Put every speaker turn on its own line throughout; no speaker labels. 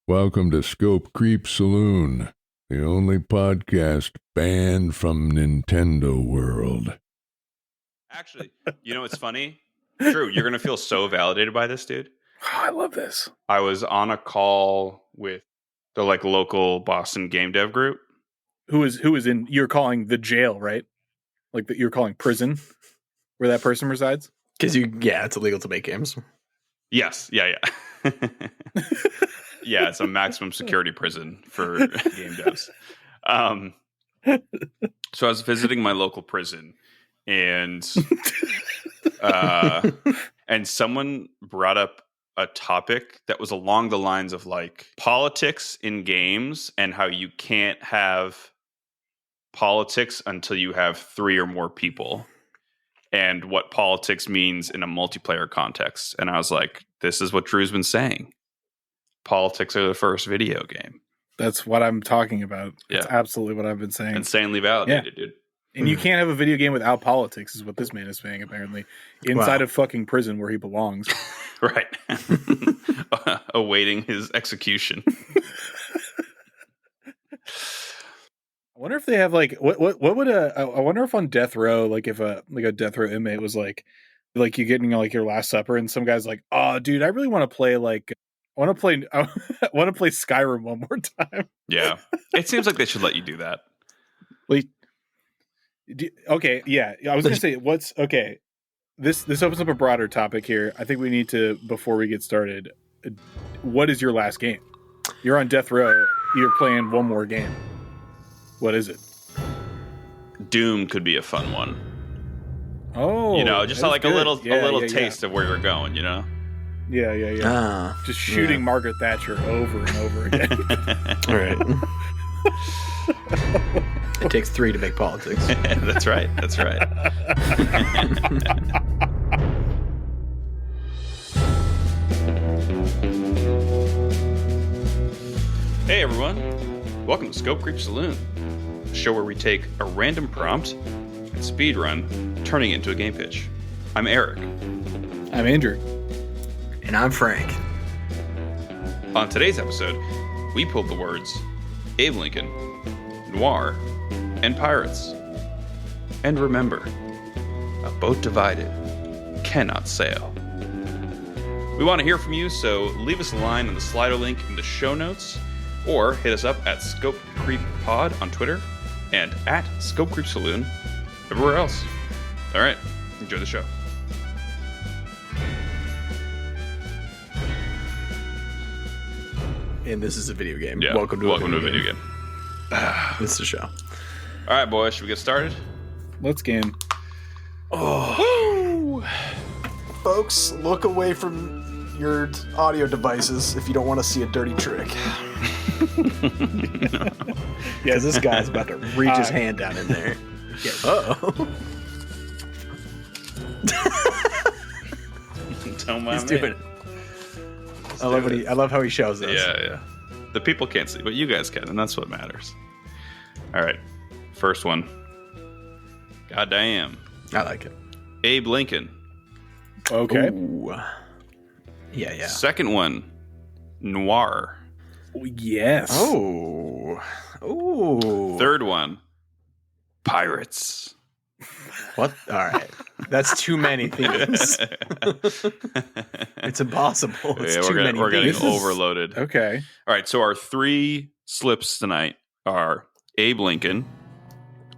Welcome to Scope Creep Saloon, the only podcast banned from Nintendo World.
Actually, you know what's funny? Drew, you're going to feel so validated by this, dude.
Oh, I love this.
I was on a call with the local Boston game dev group.
Who is in, you're calling the jail, right? Like that you're calling prison where that person resides?
Because it's illegal to make games.
Yes. Yeah. Yeah, it's a maximum security prison for game devs. So I was visiting my local prison, and someone brought up a topic that was along the lines of politics in games and how you can't have politics until you have 3 or more people, and what politics means in a multiplayer context. And I was like, this is what Drew's been saying. Politics are the first video game.
That's what I'm talking about. That's absolutely what I've been saying.
Insanely validated, dude.
And you can't have a video game without politics, is what this man is saying, apparently. Inside of fucking prison where he belongs.
Right. Awaiting his execution.
I wonder if they have what would I wonder if on death row, if a death row inmate was like you getting your last supper and some guy's like, oh dude, I really want to play I want to play Skyrim one more time.
Yeah. It seems like they should let you do that.
Okay, yeah. I was going to say, this opens up a broader topic here. I think we need to, before we get started, what is your last game? You're on death row. You're playing one more game. What is it?
Doom could be a fun one.
Oh.
Just a little taste of where you're going, Yeah.
Just shooting Margaret Thatcher over and over again.
All right. It takes 3 to make politics.
That's right. Hey everyone, welcome to Scope Creep Saloon, a show where we take a random prompt and speed run, turning it into a game pitch. I'm Eric.
I'm Andrew.
And I'm Frank.
On today's episode, we pulled the words Abe Lincoln, Noir, and Pirates. And remember, a boat divided cannot sail. We want to hear from you, so leave us a line in the Slido link in the show notes, or hit us up at Scope Creep Pod on Twitter and at Scope Creep Saloon everywhere else. All right, enjoy the show.
And this is a video game.
Yeah.
Welcome to a video
game.
This is a show.
All right, boys, should we get started?
Let's game.
Oh. Folks, look away from your audio devices if you don't want to see a dirty trick. Because this guy's about to reach his hand down in there. Uh-oh.
Don't mind
He's doing it. I love how he shows us.
Yeah. The people can't see, but you guys can, and that's what matters. All right. First one. Goddamn.
I like it.
Abe Lincoln.
Okay.
Ooh. Yeah.
Second one. Noir.
Yes.
Oh. Ooh.
Third one. Pirates.
What? All right. That's too many themes. It's impossible.
We're getting overloaded.
Okay.
All right. So our 3 slips tonight are Abe Lincoln,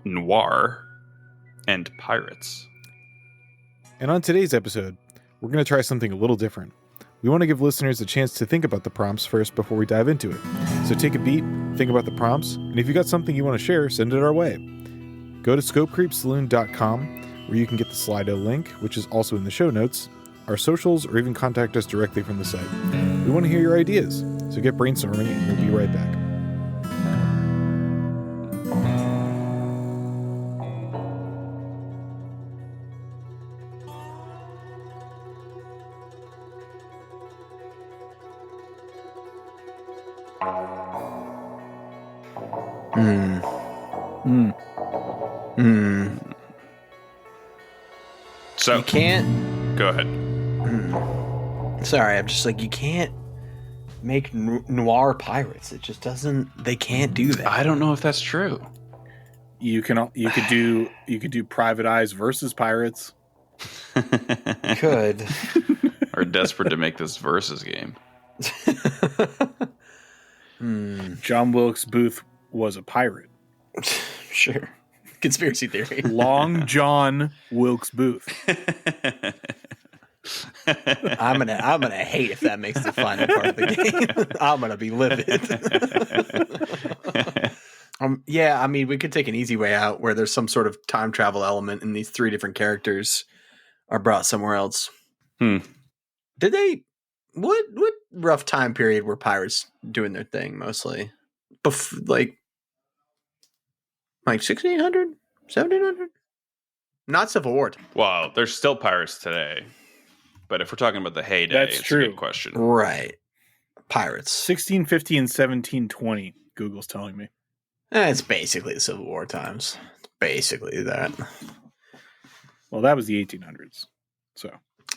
Noir, and Pirates.
And on today's episode, we're going to try something a little different. We want to give listeners a chance to think about the prompts first before we dive into it. So take a beat, think about the prompts, and if you got something you want to share, send it our way. Go to scopecreepsaloon.com, where you can get the Slido link, which is also in the show notes, our socials, or even contact us directly from the site. We want to hear your ideas, so get brainstorming and we'll be right back.
So
you can't.
Go ahead.
Sorry, I'm just you can't
make noir pirates. It just doesn't. They can't do that.
I don't know if that's true.
You could do Private Eyes versus Pirates.
Could.
Are desperate to make this versus game.
John Wilkes Booth was a pirate.
Sure. Conspiracy theory.
Long John Wilkes Booth.
I'm gonna hate if that makes the final part of the game. I'm gonna be livid. Yeah, I mean, we could take an easy way out where there's some sort of time travel element and these three different characters are brought somewhere else.
Did
they? What rough time period were pirates doing their thing mostly? Like 1600, 1700? Not Civil War.
Well, there's still pirates today, but if we're talking about the heyday,
that's
it's
true.
a good question.
Right, pirates
1650 and 1720. Google's telling me.
It's basically the Civil War times. It's basically that.
Well, that was the 1800s. So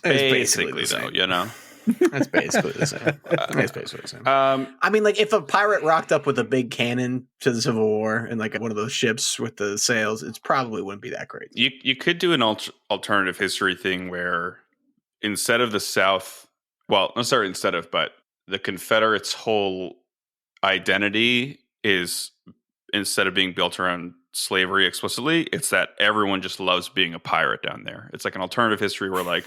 it's
basically though, you know.
That's basically the same. That's basically the same. I mean, like, if a pirate rocked up with a big cannon to the Civil War and like one of those ships with the sails, it probably wouldn't be that great.
You could do an alternative history thing where instead of the South, well, not sorry, instead of, but the Confederates' whole identity is, instead of being built around slavery explicitly, it's that everyone just loves being a pirate down there. It's like an alternative history where like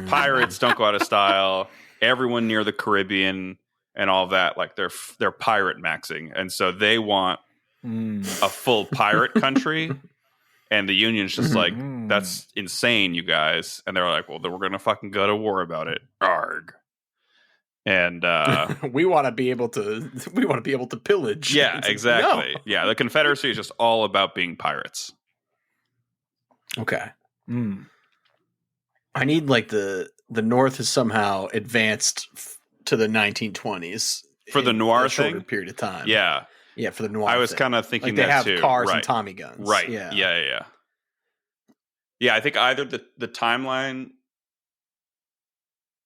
pirates don't go out of style. Everyone near the Caribbean and all that, like they're pirate maxing, and so they want a full pirate country. And the Union's just like, that's insane, you guys. And they're like, well, then we're gonna fucking go to war about it. Arg. And
we want to be able to pillage.
Yeah, exactly. No. Yeah, the Confederacy is just all about being pirates.
Okay. I need like the North has somehow advanced to the 1920s
for the noir
thing period of time.
Yeah,
for the noir.
I was kind of thinking
like they
that
have
too.
Cars and Tommy guns.
Right. Yeah. I think either the timeline.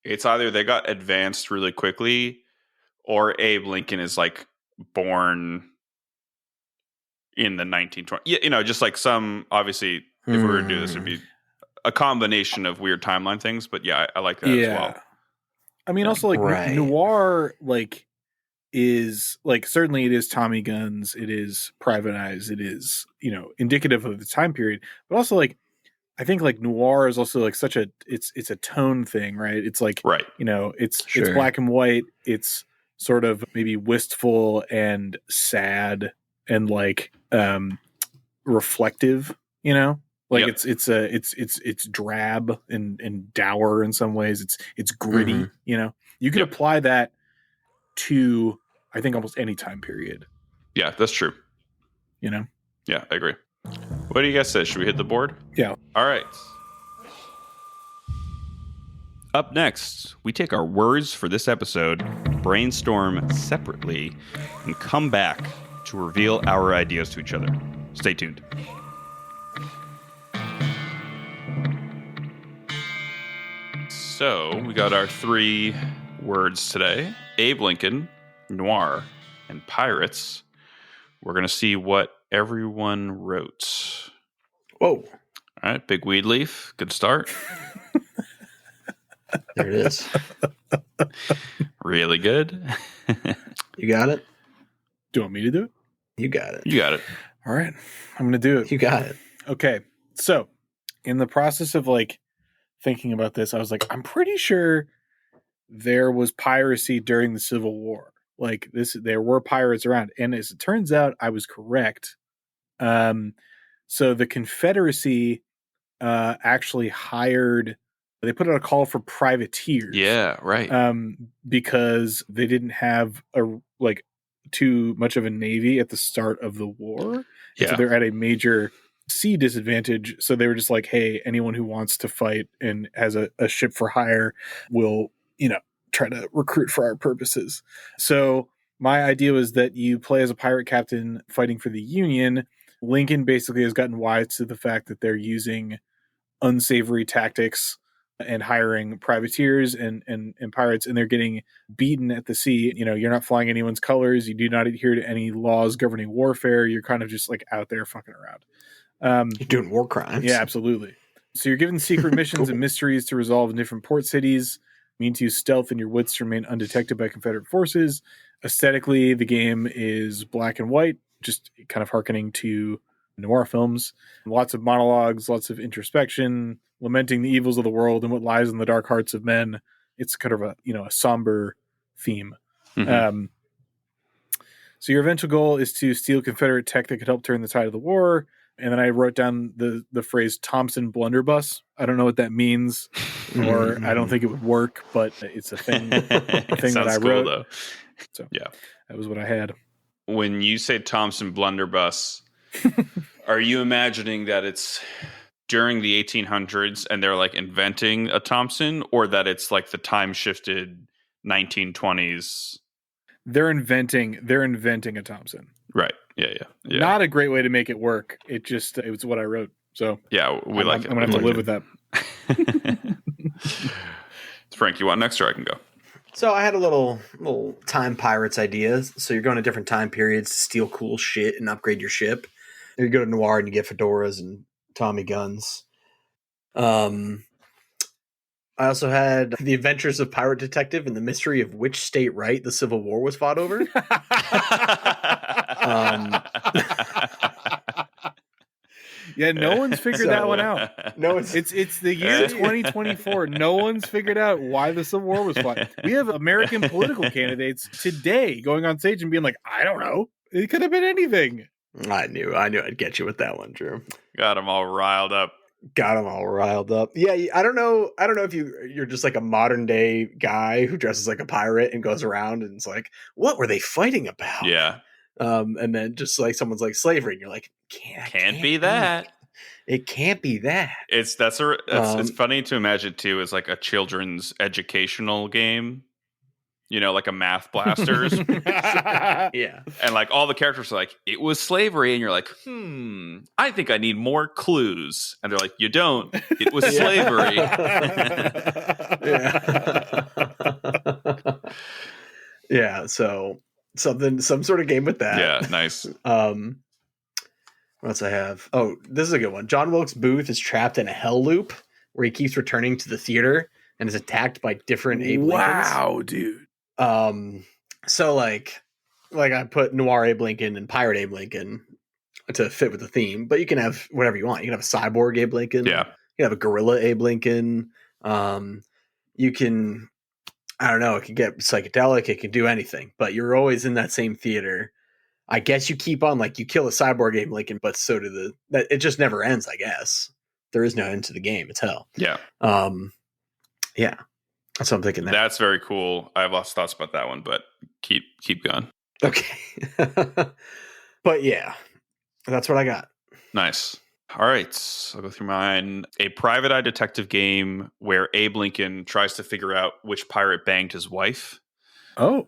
It's either they got advanced really quickly, or Abe Lincoln is like born in the 1920s. You know, just like some, obviously, if we were to do this, it'd be a combination of weird timeline things. But yeah, I like that as well.
I mean, also like noir, like is like, certainly it is Tommy guns, it is Private Eyes, it is, you know, indicative of the time period, but also like, I think like noir is also like such a it's a tone thing, right? It's like, you know, it's black and white. It's sort of maybe wistful and sad and like reflective, you know, like it's drab and dour in some ways. It's gritty, you know. You could apply that to, I think, almost any time period.
Yeah, that's true.
You know.
Yeah, I agree. What do you guys say? Should we hit the board?
Yeah.
All right. Up next, we take our words for this episode, brainstorm separately, and come back to reveal our ideas to each other. Stay tuned. So, we got our 3 words today: Abe Lincoln, noir, and pirates. We're going to see what everyone wrote.
Whoa.
All right, big weed leaf. Good start.
There it is.
Really good.
You got it?
Do you want me to do it?
You got it.
You got it.
All right. I'm going to do it.
You got it.
Okay. So, in the process of like thinking about this, I was like, I'm pretty sure there was piracy during the Civil War. Like there were pirates around, and as it turns out, I was correct. So the Confederacy actually hired. They put out a call for privateers.
Yeah, right.
Because they didn't have too much of a navy at the start of the war.
Yeah.
So they're at a major sea disadvantage. So they were just like, hey, anyone who wants to fight and has a ship for hire will, you know, try to recruit for our purposes. So my idea was that you play as a pirate captain fighting for the Union. Lincoln basically has gotten wise to the fact that they're using unsavory tactics and hiring privateers and pirates, and they're getting beaten at the sea. You know, you're not flying anyone's colors. You do not adhere to any laws governing warfare. You're kind of just like out there fucking around.
You're doing war crimes.
Yeah, absolutely. So you're given secret missions and mysteries to resolve in different port cities. Mean to use stealth and your wits to remain undetected by Confederate forces. Aesthetically, the game is black and white, just kind of hearkening to noir films. Lots of monologues, lots of introspection, lamenting the evils of the world and what lies in the dark hearts of men. It's kind of a somber theme.
Mm-hmm.
So your eventual goal is to steal Confederate tech that could help turn the tide of the war. And then I wrote down the phrase Thompson blunderbuss. I don't know what that means, or I don't think it would work, but it's a thing. That I wrote. Though. So yeah, that was what I had.
When you say Thompson blunderbuss, are you imagining that it's during the 1800s and they're like inventing a Thompson, or that it's like the time shifted 1920s?
They're inventing a Thompson.
Right. Yeah.
Not a great way to make it work. It was what I wrote. So
yeah, I'm
going to have to live with that.
Frank, you want next, or I can go?
So I had a little time pirates ideas. So you're going to different time periods to steal cool shit and upgrade your ship. You go to Noir and you get fedoras and Tommy guns. I also had The Adventures of Pirate Detective and the mystery of which state right the Civil War was fought over.
Yeah, no one's figured that one out.
No,
it's the year 2024. No one's figured out why the Civil War was fought. We have American political candidates today going on stage and being like, I don't know. It could have been anything.
I knew I'd get you with that one, Drew.
Got them all riled up.
Yeah, I don't know if you're just like a modern day guy who dresses like a pirate and goes around and it's like, what were they fighting about?
Yeah.
And then just like someone's like slavery and you're like, can't be that. It can't be that.
It's funny to imagine too, as like a children's educational game. You know, like a math blasters.
Yeah.
And like all the characters are like, it was slavery. And you're like, I think I need more clues. And they're like, you don't. It was slavery.
Yeah. So some sort of game with that.
Yeah. Nice.
What else I have? Oh, this is a good one. John Wilkes Booth is trapped in a hell loop where he keeps returning to the theater and is attacked by different Abe Lincolns.
Wow, dude.
So like I put Noir Abe Lincoln and Pirate Abe Lincoln to fit with the theme, but you can have whatever you want. You can have a cyborg Abe Lincoln.
Yeah.
You can have a gorilla Abe Lincoln. You can, I don't know, it can get psychedelic. It can do anything, but you're always in that same theater. I guess you keep on, like, you kill a cyborg Abe Lincoln, but so do it just never ends, I guess. There is no end to the game. It's hell.
Yeah.
Yeah. That's what I'm thinking.
That's very cool. I have lots of thoughts about that one, but keep going.
Okay. But yeah, that's what I got.
Nice. All right. I'll go through mine. A private eye detective game where Abe Lincoln tries to figure out which pirate banged his wife.
Oh.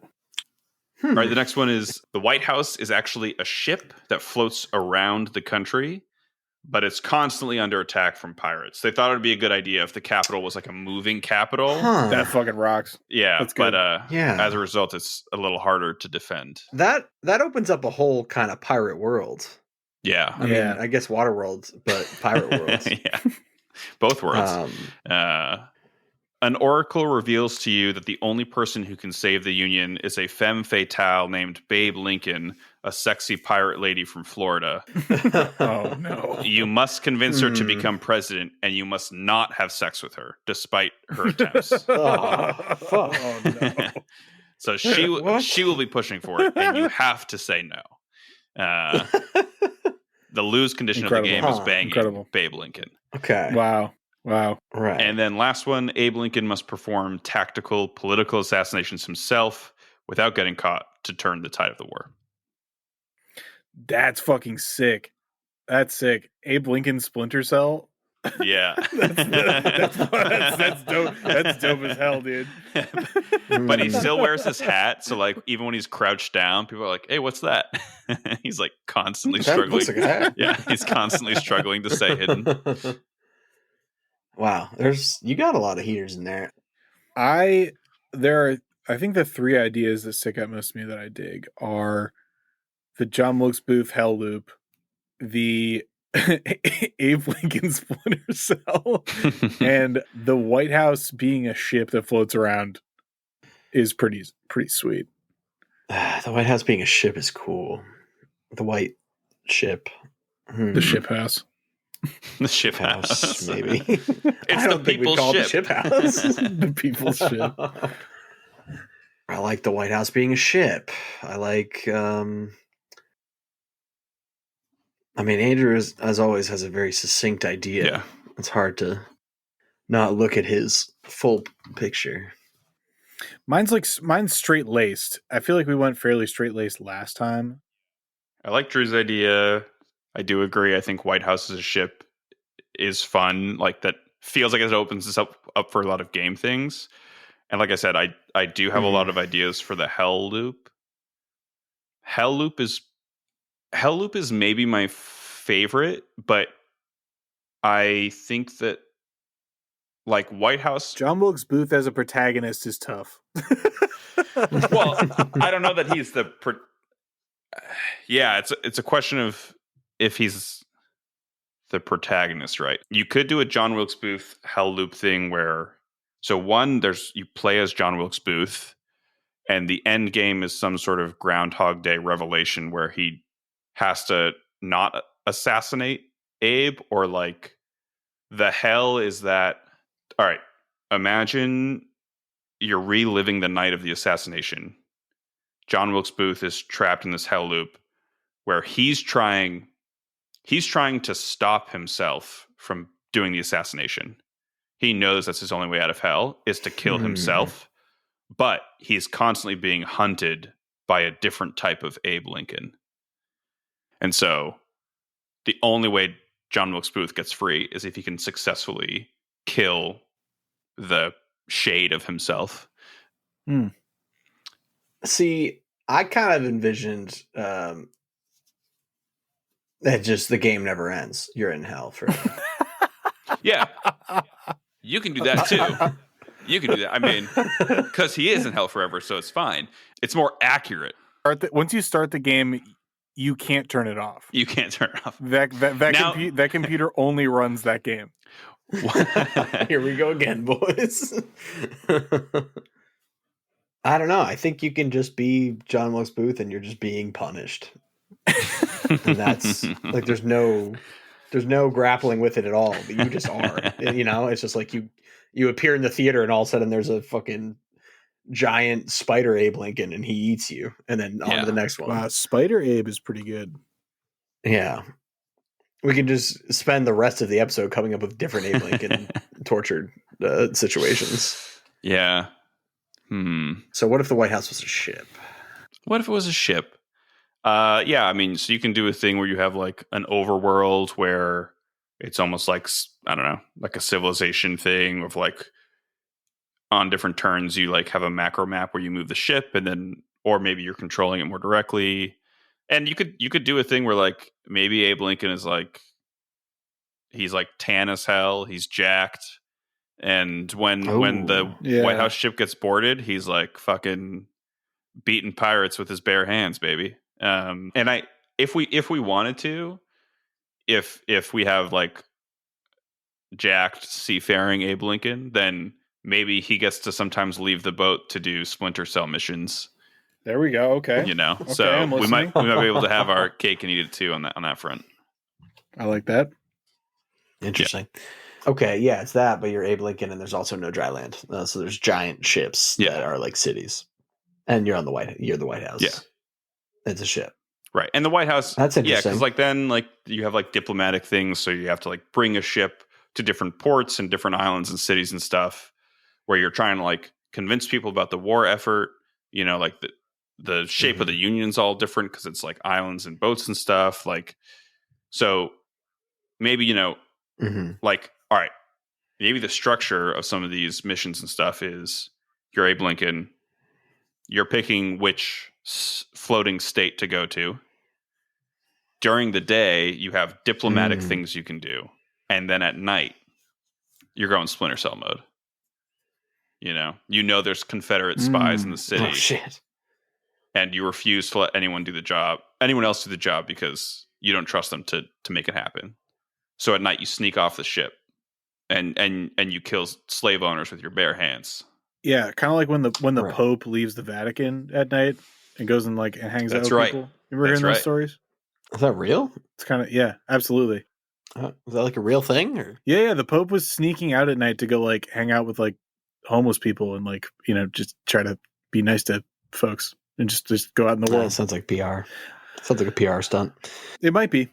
All right. The next one is the White House is actually a ship that floats around the country, but it's constantly under attack from pirates. They thought it would be a good idea if the capital was like a moving capital.
Huh.
That fucking rocks.
Yeah,
That's good.
But as a result, it's a little harder to defend.
That opens up a whole kind of pirate world.
Yeah.
I mean, I guess water worlds, but pirate worlds.
Yeah. Both worlds. An oracle reveals to you that the only person who can save the Union is a femme fatale named Babe Lincoln, a sexy pirate lady from Florida.
Oh, no.
You must convince her to become president, and you must not have sex with her, despite her attempts.
Oh, fuck.
Oh, no.
So she will be pushing for it, and you have to say no. The lose condition of the game is banging Babe Lincoln.
Okay.
Wow.
Right.
And then last one, Abe Lincoln must perform tactical political assassinations himself without getting caught to turn the tide of the war.
That's fucking sick. That's sick. Abe Lincoln Splinter Cell.
Yeah.
That's dope. That's dope as hell, dude.
But he still wears his hat, so like even when he's crouched down, people are like, "Hey, what's that?" He's like constantly struggling.
Looks like a hat.
Yeah, he's constantly struggling to stay hidden.
Wow, you got a lot of heaters in there.
I think the three ideas that stick out most to me that I dig are the John Wilkes Booth Hell Loop, the Abe Lincoln Splinter Cell, and the White House being a ship that floats around is pretty sweet.
The White House being a ship is cool. The white ship.
The ship house.
The ship house,
maybe.
It's the people's ship.
The ship house.
The people's ship.
I like the White House being a ship. I like. I mean, Andrew, as always, has a very succinct idea.
Yeah.
It's hard to not look at his full picture.
Mine's straight laced. I feel like we went fairly straight laced last time.
I like Drew's idea. I do agree. I think White House as a ship is fun. Like, that feels like it opens us up for a lot of game things. And like I said, I do have a lot of ideas for the Hell Loop. Hell Loop is maybe my favorite, but I think that, like, White House...
John Wilkes Booth as a protagonist is tough.
Well, I don't know that he's the... Yeah, it's a question of if he's the protagonist, right? You could do a John Wilkes Booth Hell Loop thing where... So one, you play as John Wilkes Booth, and the end game is some sort of Groundhog Day revelation where he has to not assassinate Abe, or like the hell is that. All right, imagine you're reliving the night of the assassination. John Wilkes Booth is trapped in this hell loop where he's trying to stop himself from doing the assassination. He knows that's his only way out of hell is to kill himself, but he's constantly being hunted by a different type of Abe Lincoln. And so the only way John Wilkes Booth gets free is if he can successfully kill the shade of himself.
See, I kind of envisioned that just the game never ends. You're in hell forever.
Yeah. You can do that too. You can do that. I mean, because he is in hell forever, so it's fine. It's more accurate.
Once you start the game, you can't turn it off.
You can't turn it off.
That computer only runs that game.
Here we go again, boys. I don't know. I think you can just be John Wilkes Booth and you're just being punished. And that's like there's no grappling with it at all, but you just are. You know, it's just like you appear in the theater and all of a sudden there's a fucking giant spider Abe Lincoln and he eats you, and then on to the next one.
Wow, Spider Abe is pretty good.
Yeah. We can just spend the rest of the episode coming up with different Abe Lincoln tortured situations.
Yeah.
So what if the White House was a ship?
What if it was a ship? Yeah, I mean, so you can do a thing where you have like an overworld where it's almost like, I don't know, like a civilization thing of like on different turns you like have a macro map where you move the ship, and then, or maybe you're controlling it more directly. And you could do a thing where like maybe Abe Lincoln is like, he's like tan as hell, he's jacked, and when the White House ship gets boarded, he's like fucking beating pirates with his bare hands, baby. And if we wanted to, if we have like jacked seafaring Abe Lincoln, then maybe he gets to sometimes leave the boat to do Splinter Cell missions.
There we go. Okay.
You know,
okay,
so we might be able to have our cake and eat it too on that front.
I like that.
Interesting. Yeah. Okay, yeah, it's that, but you're Abe Lincoln, and there's also no dry land. So there's giant ships that are like cities, and you're the White House.
Yeah,
it's a ship,
right? And the White House.
That's interesting.
Yeah, because like then like you have like diplomatic things, so you have to like bring a ship to different ports and different islands and cities and stuff, where you're trying to like convince people about the war effort. You know, like the shape of the Union's all different because it's like islands and boats and stuff. Like, so maybe, you know, like, all right, maybe the structure of some of these missions and stuff is you're Abe Lincoln, you're picking which floating state to go to. During the day, you have diplomatic things you can do. And then at night, you're going Splinter Cell mode. You know there's Confederate spies in the city.
Oh shit!
And you refuse to let anyone else do the job because you don't trust them to make it happen. So at night you sneak off the ship and you kill slave owners with your bare hands.
Yeah, kind of like when the
Right.
Pope leaves the Vatican at night and goes and hangs out
That's
with
right.
people. You ever heard those stories?
Is that real?
It's kind of absolutely.
Is that like a real thing? Or?
Yeah. The Pope was sneaking out at night to go hang out with homeless people and just try to be nice to folks and just go out in the world.
Sounds like PR. Sounds like a PR stunt.
It might be.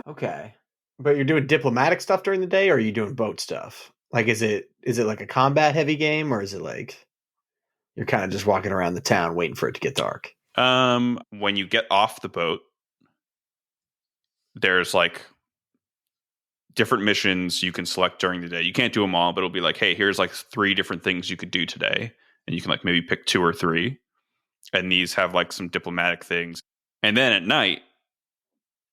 Okay, but you're doing diplomatic stuff during the day, or are you doing boat stuff? Is it like a combat heavy game, or is it like you're kind of just walking around the town waiting for it to get dark?
When you get off the boat, there's different missions you can select during the day. You can't do them all, but it'll be hey, here's 3 different things you could do today. And you can maybe pick 2 or 3. And these have some diplomatic things. And then at night,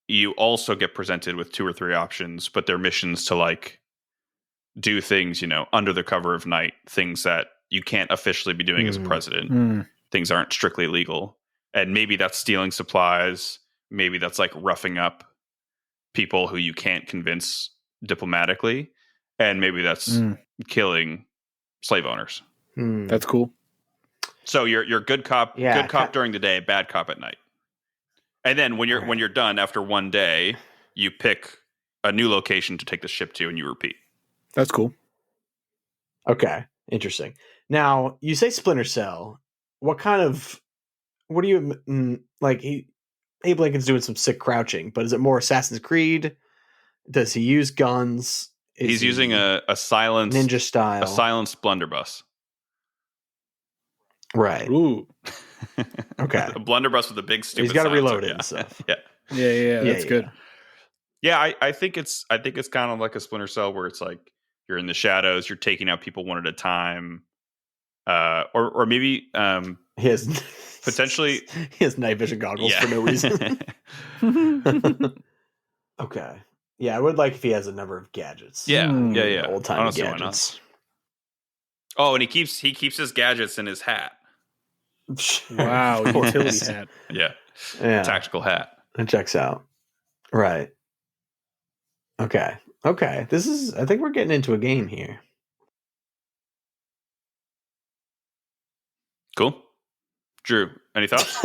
you also get presented with 2 or 3 options, but they're missions to do things, under the cover of night, things that you can't officially be doing as a president. Things aren't strictly legal. And maybe that's stealing supplies. Maybe that's roughing up people who you can't convince diplomatically. And maybe that's killing slave owners.
That's cool.
So you're good cop,
Yeah,
good cop during the day, bad cop at night. And then when you're done after one day, you pick a new location to take the ship to, and you repeat.
That's cool.
Okay, interesting. Now you say Splinter Cell. What do you Abe Lincoln's doing some sick crouching, but is it more Assassin's Creed? Does he use guns?
He's using a silenced
ninja style,
a silenced blunderbuss.
Right.
Ooh.
Okay.
A blunderbuss with a big stupid.
He's got to
silencer.
reload it and stuff.
Yeah.
Yeah. That's good.
Yeah, I think it's kind of like a Splinter Cell where it's you're in the shadows, you're taking out people one at a time, or maybe
He has
potentially
he has night vision goggles for no reason. Okay. Yeah, I would like if he has a number of gadgets.
Yeah.
Old time
Honestly, why not?
gadgets.
Oh, and he keeps his gadgets in his hat.
Wow,
Of course.
utility hat.
Yeah,
Yeah,
tactical hat.
it checks out. Right. Okay. I think we're getting into a game here.
Cool. Drew, any thoughts?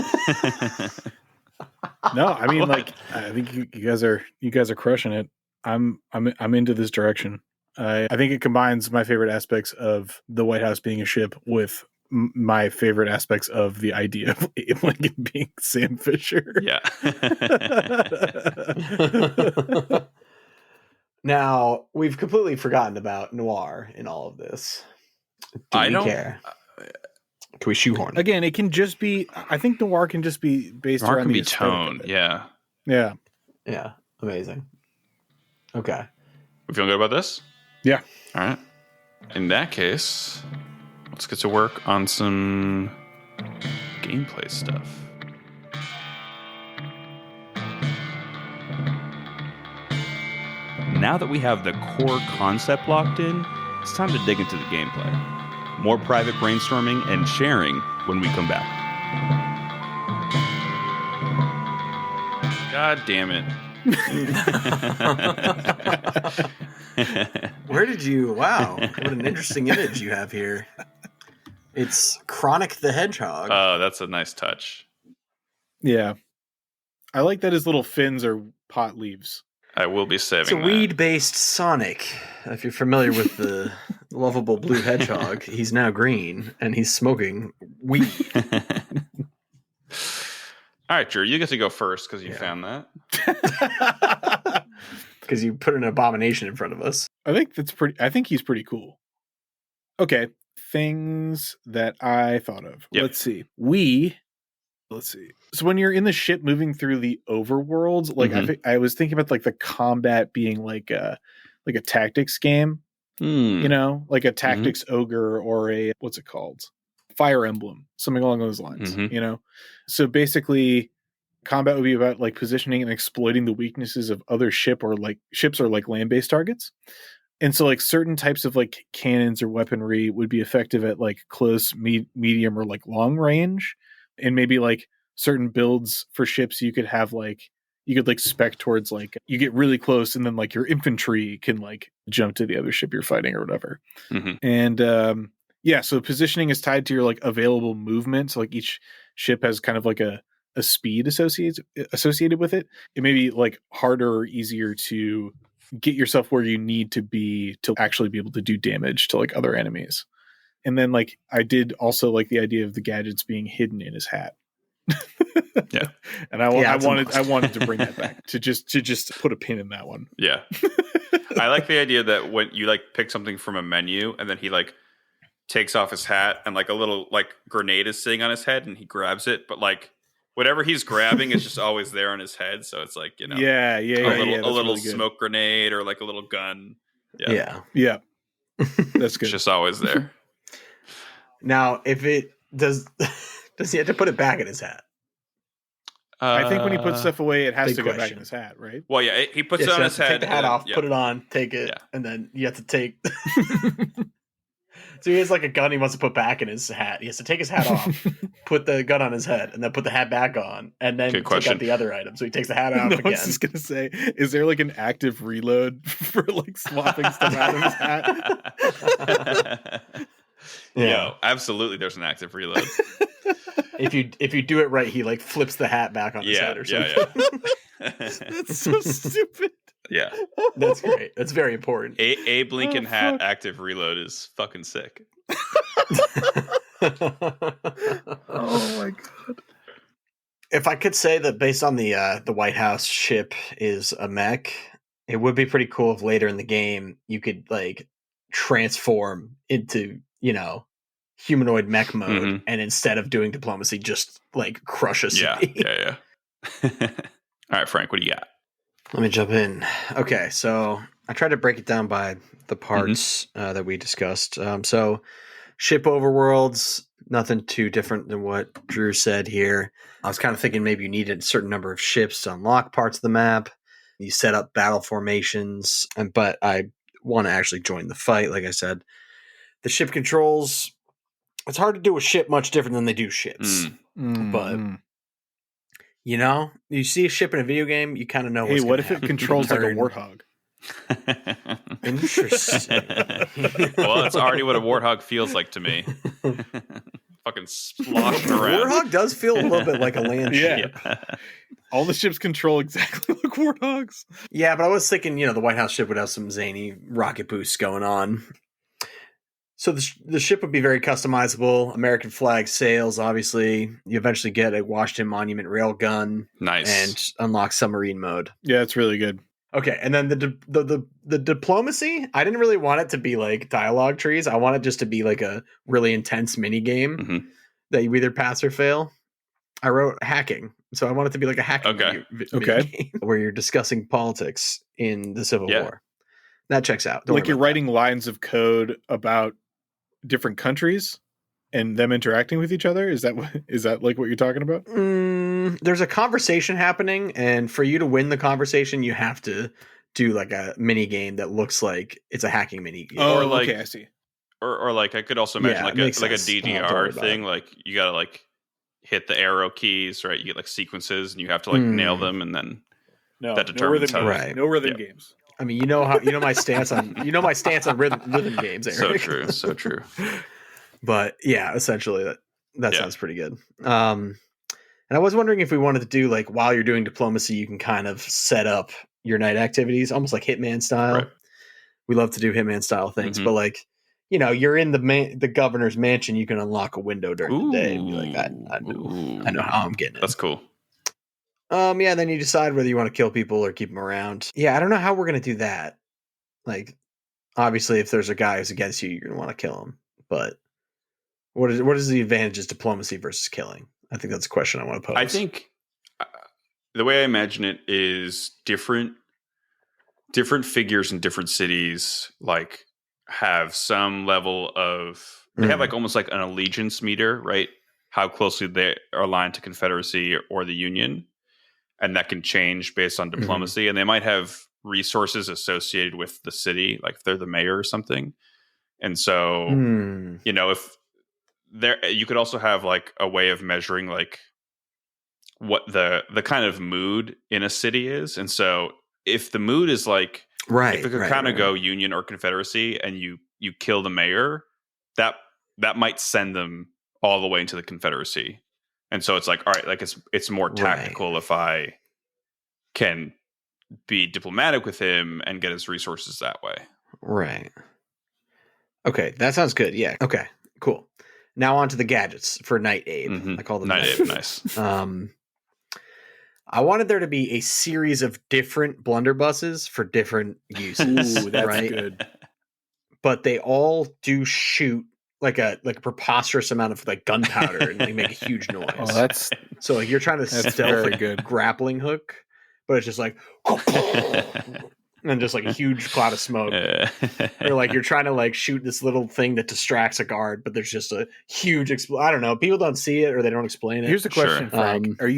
No, I mean,
What?
I think you guys are crushing it. I'm into this direction. I think it combines my favorite aspects of the White House being a ship with my favorite aspects of the idea of Abe Lincoln being Sam Fisher.
Yeah.
Now, we've completely forgotten about Noir in all of this. Do
I
we
don't
care? Can we shoehorn it?
Again, it can just be. I think Noir can just be based
Noir
around
can
the
be
aesthetic of
tone.
it.
Yeah.
Yeah.
Yeah, amazing. Okay.
We feeling good about this?
Yeah.
All right. In that case, let's get to work on some gameplay stuff. Now that we have the core concept locked in, it's time to dig into the gameplay. More private brainstorming and sharing when we come back. God damn it.
Where did you? Wow, what an interesting image you have here. It's Chronic the Hedgehog.
Oh, that's a nice touch.
Yeah. I like that his little fins are pot leaves.
I will be saving
It's a
that.
weed-based Sonic. If you're familiar with the lovable blue hedgehog, he's now green and he's smoking weed.
All right, Drew, you get to go first because you found that.
Because you put an abomination in front of us.
I think he's pretty cool. Okay. Things that I thought of.
Yep.
Let's see. So when you're in the ship moving through the overworlds, I was thinking about the combat being like a tactics game, you know, like a tactics ogre or a, what's it called? Fire Emblem, something along those lines, you know? So basically combat would be about positioning and exploiting the weaknesses of other ships or land-based targets. And so like certain types of like cannons or weaponry would be effective at like close, medium, or like long range. And maybe like certain builds for ships you could have like, you could like spec towards like, you get really close and then like your infantry can like jump to the other ship you're fighting or whatever.
Mm-hmm.
And yeah, so positioning is tied to your like available movement. So like each ship has kind of like a speed associated with it. It may be like harder or easier to get yourself where you need to be to actually be able to do damage to like other enemies. And then like I did also like the idea of the gadgets being hidden in his hat.
Yeah.
And I wanted to bring that back to just put a pin in that one.
Yeah. I like the idea that when you like pick something from a menu and then he like takes off his hat and like a little like grenade is sitting on his head and he grabs it, but like whatever he's grabbing is just always there on his head. So it's like, you know,
a
little
really
smoke grenade or like a little gun.
Yeah.
That's good.
It's just always there.
Now, if it does he have to put it back in his hat?
I think when he puts stuff away, it has to go back
question.
in his hat, right?
Well, yeah, he puts it on his head.
Take the hat off,
yeah.
put it on, take it, and then you have to take. So he has like a gun he wants to put back in his hat. He has to take his hat off, put the gun on his head, and then put the hat back on, and then take out the other item. So he takes the hat off again.
I was just gonna say, is there like an active reload for like swapping stuff out of his hat?
Yo, absolutely. There's an active reload.
If you do it right, he like flips the hat back on his head or something.
That's so stupid.
Yeah,
that's great. That's very important.
Abe Lincoln hat active reload is fucking sick.
Oh my god!
If I could say that based on the White House ship is a mech, it would be pretty cool if later in the game you could like transform into, you know, humanoid mech mode, and instead of doing diplomacy, just like crush a city.
Yeah. All right, Frank, what do you got?
Let me jump in. Okay, so I tried to break it down by the parts that we discussed. So ship overworlds, nothing too different than what Drew said here. I was kind of thinking maybe you needed a certain number of ships to unlock parts of the map. You set up battle formations, but I want to actually join the fight, like I said. The ship controls, it's hard to do a ship much different than they do ships. But you know, you see a ship in a video game, you kind of know what's
what if it controls like a warthog?
Interesting.
Well, that's already what a warthog feels like to me. Fucking sloshing around.
Warthog does feel a little bit like a land ship.
All the ships control exactly like warthogs.
Yeah, but I was thinking, you know, the White House ship would have some zany rocket boosts going on. So the ship would be very customizable. American flag sails, obviously. You eventually get a Washington Monument railgun.
Nice.
And unlock submarine mode.
Yeah, it's really good.
Okay, and then the diplomacy, I didn't really want it to be like dialogue trees. I want it just to be like a really intense mini game that you either pass or fail. I wrote hacking, so I want it to be like a hacking mini game where you're discussing politics in the Civil War. That checks out.
Like you're writing lines of code about different countries and them interacting with each other. Is that like what you're talking about?
There's a conversation happening, and for you to win the conversation, you have to do like a mini game that looks like it's a hacking mini game.
Oh, or like, okay, I see.
Or like I could also imagine like a DDR thing. Like you gotta like hit the arrow keys, right? You get like sequences, and you have to like nail them, and then that determines how.
No rhythm games.
I mean, you know my stance on rhythm games, Eric.
So true.
But yeah, essentially that sounds pretty good. And I was wondering if we wanted to do like while you're doing diplomacy, you can kind of set up your night activities, almost like Hitman style.
Right.
We love to do Hitman style things, but like, you know, you're in the governor's mansion, you can unlock a window during the day and be like, I know how I'm getting it.
That's cool.
Yeah, then you decide whether you want to kill people or keep them around. Yeah, I don't know how we're going to do that. Like, obviously, if there's a guy who's against you, you're going to want to kill him. But what is the advantages diplomacy versus killing? I think that's a question I want to pose.
I think the way I imagine it is different figures in different cities, like, have some level of... They have, like, almost like an allegiance meter, right? How closely they are aligned to Confederacy or the Union. And that can change based on diplomacy. And they might have resources associated with the city, like if they're the mayor or something. And so, you know, if there, you could also have like a way of measuring like what the kind of mood in a city is. And so if the mood is like, if it could kind of go Union or Confederacy, and you kill the mayor, that might send them all the way into the Confederacy. And so it's like, all right, like it's more tactical if I can be diplomatic with him and get his resources that way.
Right. Okay, that sounds good. Yeah. Okay, cool. Now on to the gadgets for Night Abe.
Mm-hmm.
I call them
Night Abe. Nice.
I wanted there to be a series of different blunderbusses for different uses.
Ooh, that's
right?
good.
But they all do shoot like a preposterous amount of like gunpowder and they make a huge noise.
Oh, that's
so like you're trying to
very
stealth a
good.
grappling hook, but it's just like and just like a huge cloud of smoke. Or like you're trying to like shoot this little thing that distracts a guard, but there's just a huge I don't know. People don't see it or they don't explain it.
Here's the question, Frank. Are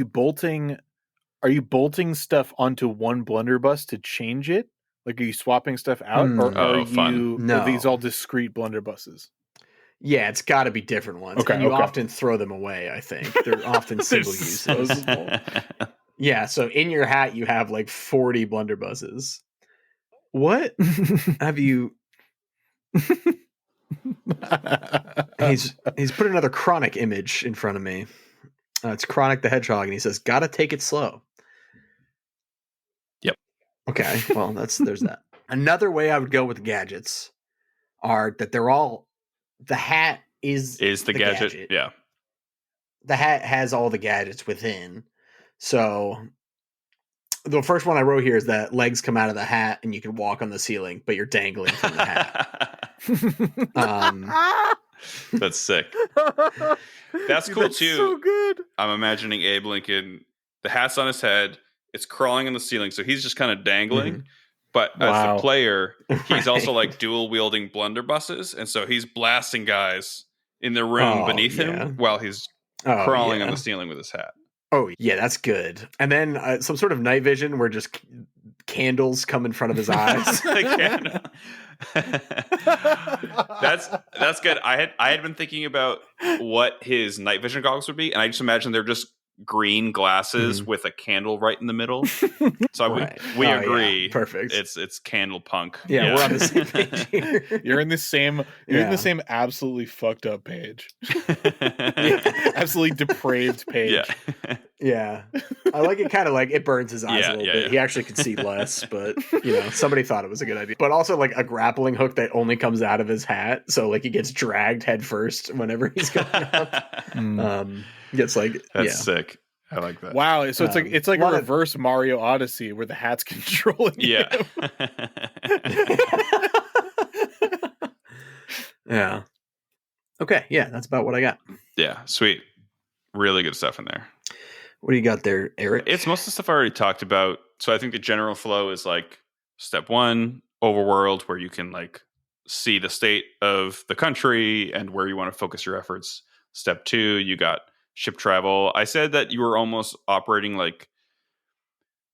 you bolting stuff onto one blunderbuss to change it? Like, are you swapping stuff out, or are these all discrete blunderbusses?
Yeah, it's got to be different ones.
Okay,
and you often throw them away, I think. They're often single use. Yeah, so in your hat, you have like 40 blunderbusses. What have you... He's put another Chronic image in front of me. It's Chronic the Hedgehog, and he says, gotta take it slow.
Yep.
Okay, well, there's that. Another way I would go with gadgets are that they're all... The hat is
the gadget. Yeah.
The hat has all the gadgets within. So the first one I wrote here is that legs come out of the hat and you can walk on the ceiling, but you're dangling from the hat.
That's sick. That's cool too.
So good.
I'm imagining Abe Lincoln, the hat's on his head, it's crawling on the ceiling, so he's just kind of dangling. Mm-hmm. But as the player, he's also like dual wielding blunderbusses, and so he's blasting guys in the room beneath him while he's crawling on the ceiling with his hat.
Oh yeah, that's good. And then some sort of night vision where just candles come in front of his eyes.
That's good. I had been thinking about what his night vision goggles would be, and I just imagine they're just green glasses with a candle right in the middle. So we agree.
Yeah. Perfect.
It's candle punk.
Yeah, we're on the same page here.
You're in the same absolutely fucked up page. Absolutely depraved page.
Yeah. I like it kind of like it burns his eyes a little bit. He actually could see less, but somebody thought it was a good idea. But also like a grappling hook that only comes out of his hat. So like he gets dragged head first whenever he's going up. Gets like
that's sick. I like that.
Wow, so it's like a reverse Mario Odyssey where the hat's controlling him.
Yeah. Okay, yeah, that's about what I got.
Yeah, sweet. Really good stuff in there.
What do you got there, Eric?
It's most of the stuff I already talked about. So I think the general flow is like step 1, overworld, where you can like see the state of the country and where you want to focus your efforts. Step 2, you got ship travel. I said that you were almost operating like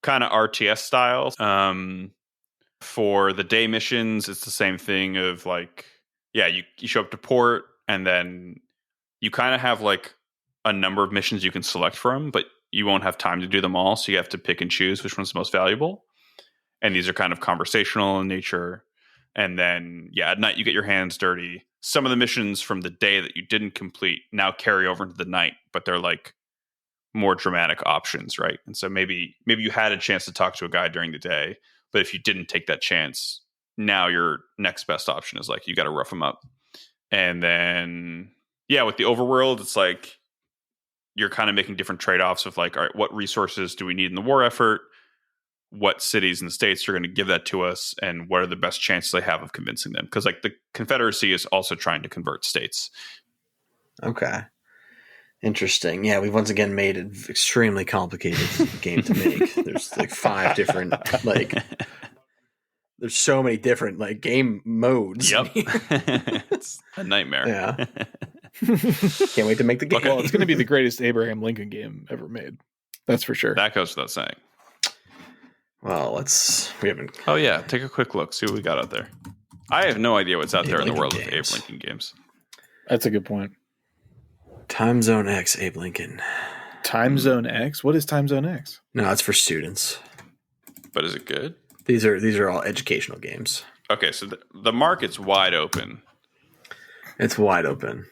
kind of RTS style. For the day missions, it's the same thing of like, you show up to port and then you kind of have like a number of missions you can select from, but you won't have time to do them all. So you have to pick and choose which one's the most valuable. And these are kind of conversational in nature. And then, at night you get your hands dirty. Some of the missions from the day that you didn't complete now carry over into the night, but they're like more dramatic options, right? And so maybe you had a chance to talk to a guy during the day, but if you didn't take that chance, now your next best option is like you got to rough them up. And then, with the overworld, it's like you're kind of making different trade-offs of like, all right, what resources do we need in the war effort? What cities and states are going to give that to us, and what are the best chances they have of convincing them? Because like the Confederacy is also trying to convert states.
Okay. Interesting. Yeah, we've once again made an extremely complicated game to make. There's like 5 different there's so many different like game modes.
Yep. It's a nightmare.
Yeah. Can't wait to make the game.
Well, it's going to be the greatest Abraham Lincoln game ever made. That's for sure.
That goes without saying.
Well, we haven't.
Oh yeah, take a quick look. See what we got out there. I have no idea what's out there in the world of Abe Lincoln games.
That's a good point.
Time Zone X, Abe Lincoln.
Time Zone X? What is Time Zone X?
No, it's for students.
But is it good?
These are all educational games.
Okay, so the market's wide open.
It's wide open.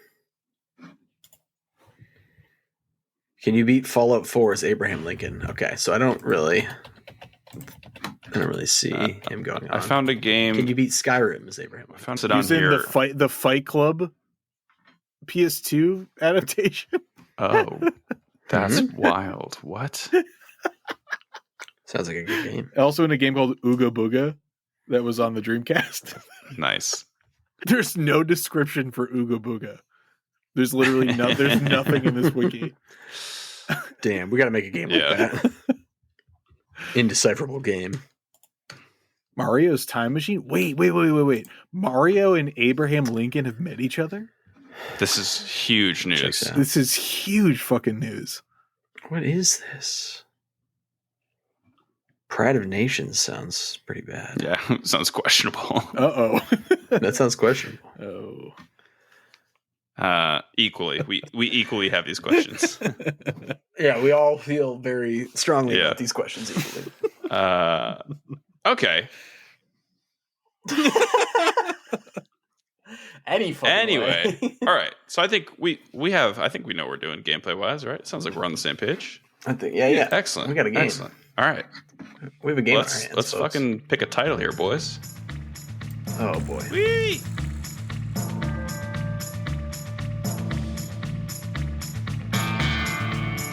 Can you beat Fallout 4's Abraham Lincoln? Okay, so I don't really see him going on.
I found a game.
Can you beat Skyrim as Abraham Lincoln?
I found it on
He's
here.
in the Fight Club PS2 adaptation.
Oh, that's wild. What?
Sounds like a good game.
Also in a game called Ooga Booga that was on the Dreamcast.
Nice.
There's no description for Ooga Booga. There's literally there's nothing in this wiki.
Damn, we got to make a game like that. Indecipherable game.
Mario's Time Machine? Wait. Mario and Abraham Lincoln have met each other?
This is huge news.
This is huge fucking news.
What is this? Pride of Nations sounds pretty bad.
Yeah, sounds questionable.
Uh-oh.
That sounds questionable.
Equally. We equally have these questions.
Yeah, we all feel very strongly about these questions equally.
Okay. Anyway, all right. So I think we know what we're doing gameplay wise, right? It sounds like we're on the same page.
I think yeah.
Excellent.
We got a game.
Excellent. All right.
We have a game.
Let's fucking pick a title here, boys.
Oh boy.
Whee!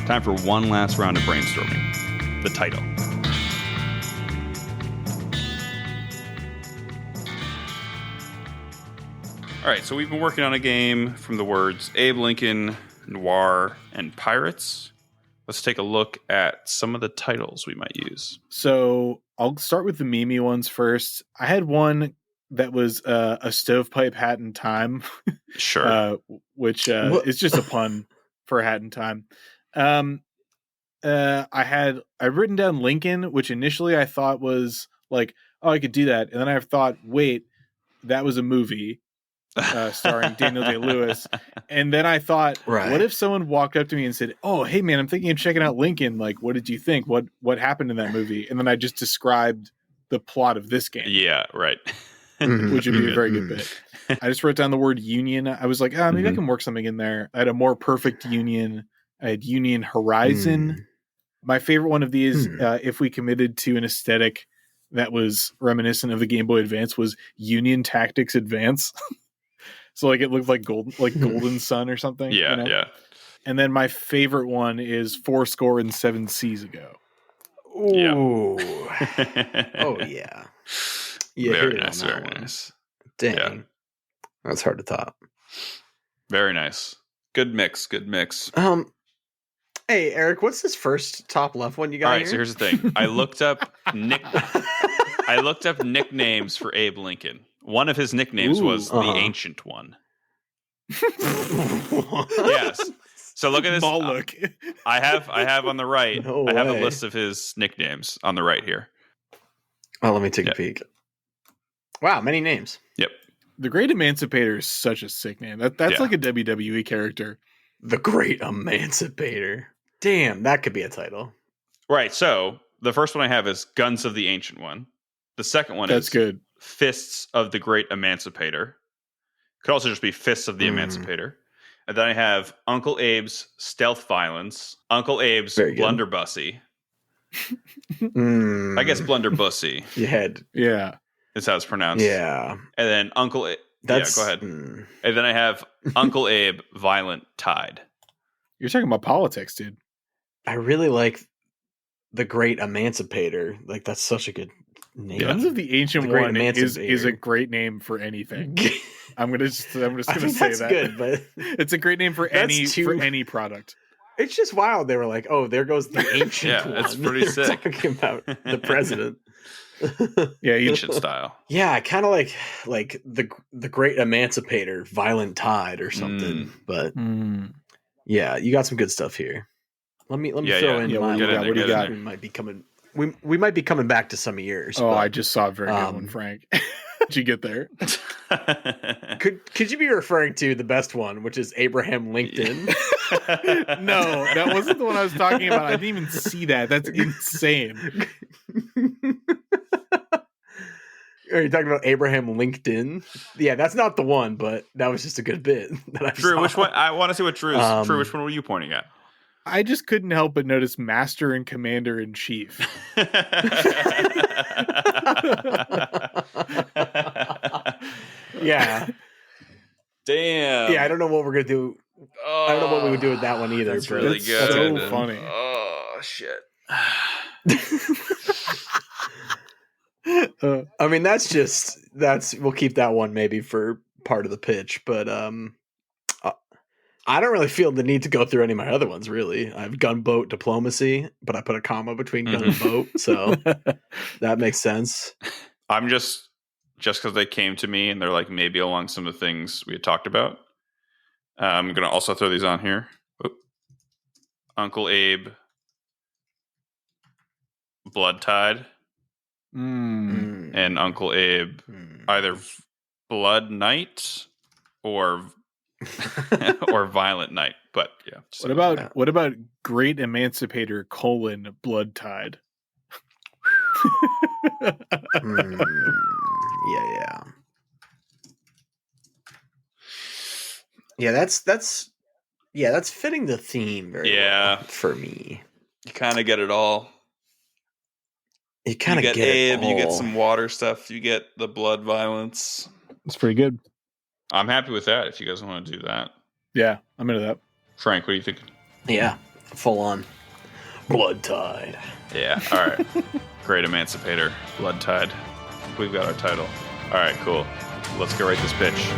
Time for one last round of brainstorming. The title. All right, so we've been working on a game from the words Abe Lincoln, Noir, and Pirates. Let's take a look at some of the titles we might use.
So I'll start with the meme ones first. I had one that was a stovepipe hat in time.
Sure.
Which is just a pun for hat in time. I've written down Lincoln, which initially I thought was like, oh, I could do that. And then I thought, wait, that was a movie. Starring Daniel Day-Lewis. And then I thought, what if someone walked up to me and said, oh, hey man, I'm thinking of checking out Lincoln. Like, what did you think? What happened in that movie? And then I just described the plot of this game.
Yeah, right.
Which would be a very good bit. I just wrote down the word union. I was like, maybe I can work something in there. I had a more perfect union. I had Union Horizon. My favorite one of these, if we committed to an aesthetic that was reminiscent of the Game Boy Advance, was Union Tactics Advance. So like it looked like Golden Sun or something.
Yeah,
you know?
yeah.
And then my favorite one is 7 Seas Ago.
Ooh. Oh yeah.
Very nice. Very nice.
Dang.
Yeah.
That's hard to top.
Very nice. Good mix.
Hey Eric, what's this first top left one you got?
All right,
here?
so here's the thing. I looked up nicknames for Abe Lincoln. One of his nicknames was the Ancient One. Yes. So look at this.
Moloch.
I have on the right.
No
I have a
way.
list of his nicknames on the right here.
Oh, let me take a peek. Wow, many names.
Yep.
The Great Emancipator is such a sick name. That's like a WWE character.
The Great Emancipator. Damn, that could be a title.
Right. So the first one I have is Guns of the Ancient One. The second one
That's
is
good.
Fists of the Great Emancipator. Could also just be Fists of the Emancipator. And then I have Uncle Abe's Stealth Violence, Uncle Abe's Blunderbussy. I guess Blunderbussy.
Yeah.
Is how it's pronounced.
Yeah.
And then Uncle Abe. Yeah, go ahead. And then I have Uncle Abe Violent Tide.
You're talking about politics, dude.
I really like the Great Emancipator. Like that's such a good name.
Guns of the Ancient One is a great name for anything. I'm just gonna say that.
Good, but
it's a great name for any product.
It's just wild. They were like, "Oh, there goes the Ancient One."
It's pretty sick.
Talking about the president.
Yeah,
ancient style.
Yeah, I kind of like the Great Emancipator, Violent Tide, or something. But yeah, you got some good stuff here. Let me throw in mine.
What do you got?
Might be coming we might be coming back to some of yours.
Oh,
but,
I just saw a very good one, Frank. Did you get there?
Could you be referring to the best one, which is Abraham Lincoln?
No, that wasn't the one I was talking about. I didn't even see that. That's insane.
Are you talking about Abraham LinkedIn? Yeah, that's not the one, but that was just a good bit that I
Drew,
saw.
which one? I want to see what Drew's. Drew, which one were you pointing at?
I just couldn't help but notice Master and Commander in Chief.
Yeah.
Damn.
Yeah, I don't know what we're gonna do.
Oh,
I don't know what we would do with that one either.
That's
but
really
That's
good.
so funny.
Oh shit.
I mean, that's we'll keep that one maybe for part of the pitch, but I don't really feel the need to go through any of my other ones. Really, I have gunboat diplomacy, but I put a comma between gun and boat, so that makes sense.
I'm just because they came to me and they're like maybe along some of the things we had talked about. I'm gonna also throw these on here. Oop. Uncle Abe, Blood Tide, and Uncle Abe, either Blood Night or or Violent Night. But yeah.
What about Great Emancipator : Blood Tide?
Yeah, that's fitting the theme very well for me.
You kind of get it all.
You kind of get
Abe,
it all.
you get some water stuff, you get the blood violence.
It's pretty good.
I'm happy with that if you guys want to do that.
Yeah, I'm into that.
Frank, what do you think?
Yeah, full on. Blood Tide.
Yeah, all right. Great Emancipator, Blood Tide. We've got our title. All right, cool. Let's go write this pitch.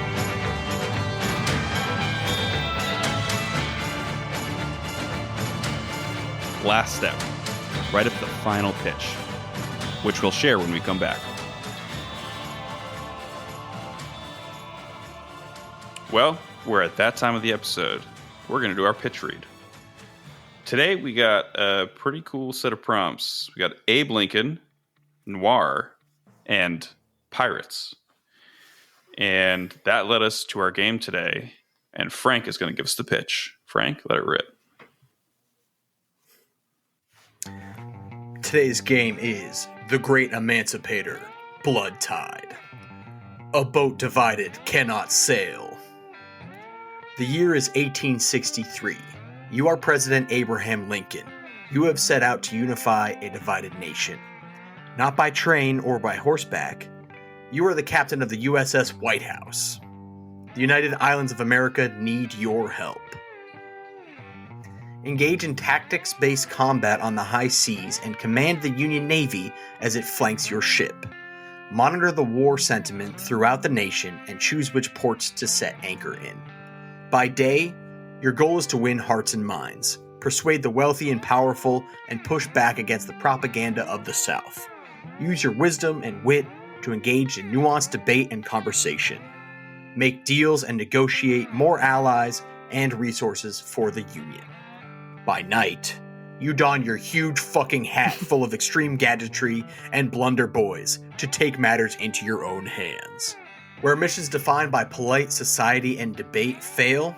Last step. Write up the final pitch, which we'll share when we come back. Well, we're at that time of the episode. We're going to do our pitch read. Today, we got a pretty cool set of prompts. We got Abe Lincoln, Noir, and Pirates. And that led us to our game today. And Frank is going to give us the pitch. Frank, let it rip.
Today's game is The Great Emancipator, Blood Tide. A boat divided cannot sail. The year is 1863. You are President Abraham Lincoln. You have set out to unify a divided nation. Not by train or by horseback. You are the captain of the USS White House. The United Islands of America need your help. Engage in tactics-based combat on the high seas and command the Union Navy as it flanks your ship. Monitor the war sentiment throughout the nation and choose which ports to set anchor in. By day, your goal is to win hearts and minds, persuade the wealthy and powerful, and push back against the propaganda of the South. Use your wisdom and wit to engage in nuanced debate and conversation. Make deals and negotiate more allies and resources for the Union. By night, you don your huge fucking hat full of extreme gadgetry and blunder boys to take matters into your own hands. Where missions defined by polite society and debate fail,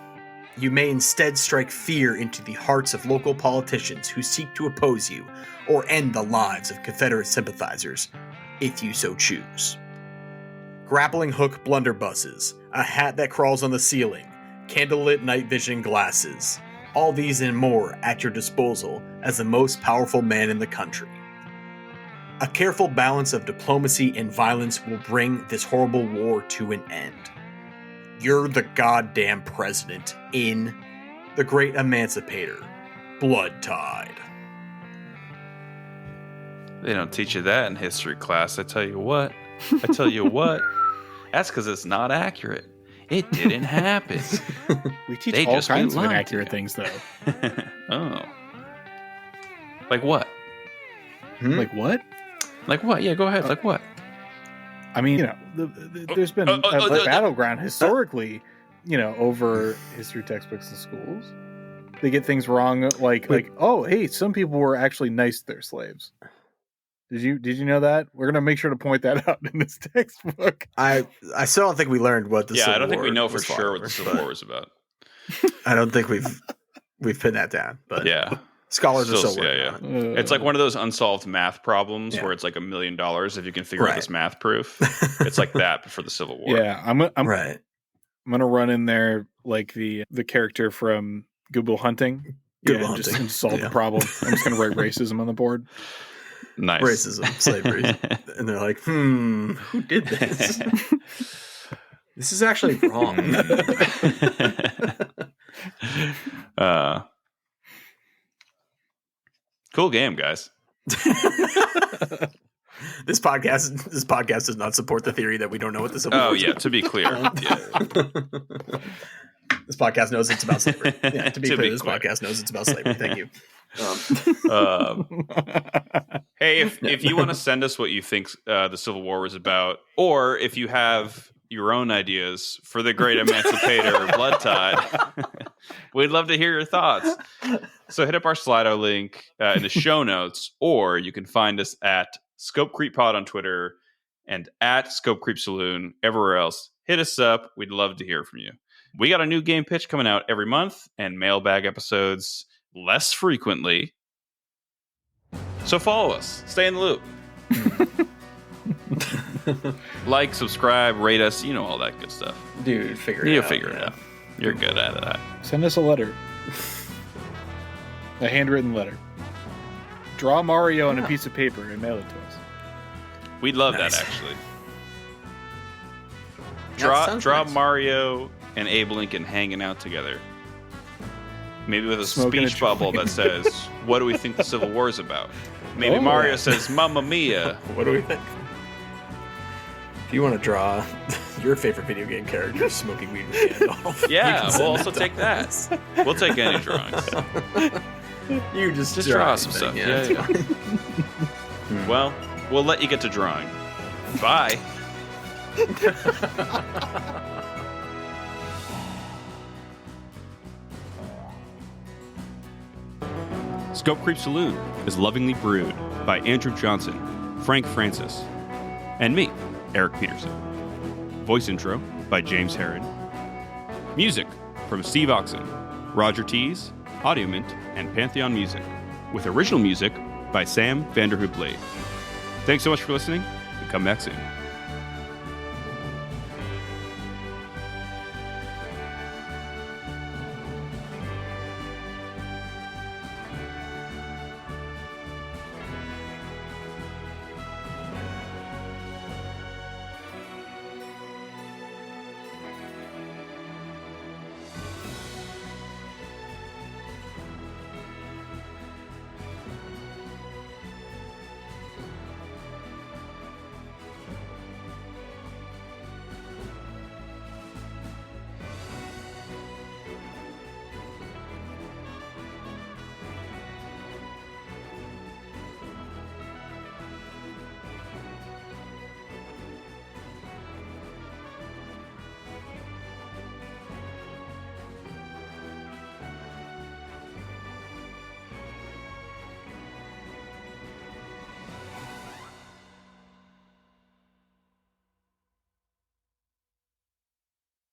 you may instead strike fear into the hearts of local politicians who seek to oppose you or end the lives of Confederate sympathizers, if you so choose. Grappling hook blunderbusses, a hat that crawls on the ceiling, candlelit night vision glasses, all these and more at your disposal as the most powerful man in the country. A careful balance of diplomacy and violence will bring this horrible war to an end. You're the goddamn president in The Great Emancipator, Blood Tide.
They don't teach you that in history class. I tell you what. That's because it's not accurate. It didn't happen.
We teach
They
all
just
kinds of
lied to
inaccurate
you.
things, though.
Oh. Like what?
Like what?
Like what? Yeah, go ahead. Like what?
I mean, there's been a battleground historically, over history textbooks in schools. They get things wrong, like, oh, hey, some people were actually nice to their slaves. Did you know that? We're gonna make sure to point that out in this textbook.
I still don't think we learned what the Civil
I don't think we
War
know for
was
sure what the Civil War
but
is about.
I don't think we've pinned that down. But
Yeah.
scholars are still working on it.
It's like one of those unsolved math problems
Yeah.
where it's like $1 million if you can figure out
Right.
this math proof. It's like that but for the Civil War.
Yeah, I'm
Right.
I'm gonna run in there like the character from Good Will Hunting.
Good
Yeah,
Will
just
Hunting.
solve
Yeah.
the problem. I'm just gonna write racism on the board.
Nice.
Racism, slavery. And they're like, who did this? This is actually wrong.
Cool game, guys.
This podcast does not support the theory that we don't know what the Civil War
Oh
is
yeah,
about.
to be clear. Yeah.
This podcast knows it's about slavery. Yeah, to be
To
clear,
be
this
clear.
podcast knows it's about slavery. Thank you.
Hey, if you want to send us what you think the Civil War was about, or if you have your own ideas for the great emancipator or Blood Tide, we'd love to hear your thoughts. So hit up our Slido link in the show notes, or you can find us at Scope Creep Pod on Twitter and at Scope Creep Saloon everywhere else. Hit us up. We'd love to hear from you. We got a new game pitch coming out every month and mailbag episodes less frequently. So follow us. Stay in the loop. Like, subscribe, rate us. You know all that good stuff.
Dude, figure it
You'll
out.
figure it out. You're good at that.
Send us a letter. A handwritten letter. Draw Mario on a piece of paper and mail it to us.
We'd love
Nice.
that, actually.
That sounds
Draw
nice.
Mario and Abe Lincoln hanging out together. Maybe with a
Smoking a
speech bubble that says, what do we think the Civil War is about? Maybe
Oh.
Mario says, Mamma Mia.
What do we think? If you want to draw your favorite video game character smoking weed with Gandalf, you
Yeah,
can
we'll
send
also
that to
take that.
us.
We'll take any drawings.
You just
draw some
anything,
stuff.
it's
Yeah.
fine.
Well, we'll let you get to drawing. Bye. Scope Creep Saloon is lovingly brewed by Andrew Johnson, Frank Francis, and me, Eric Peterson. Voice intro by James Herod. Music from Steve Oxen, Roger Tees, Audio Mint, and Pantheon Music, with original music by Sam Vanderhoop Lee. Thanks so much for listening, and come back soon.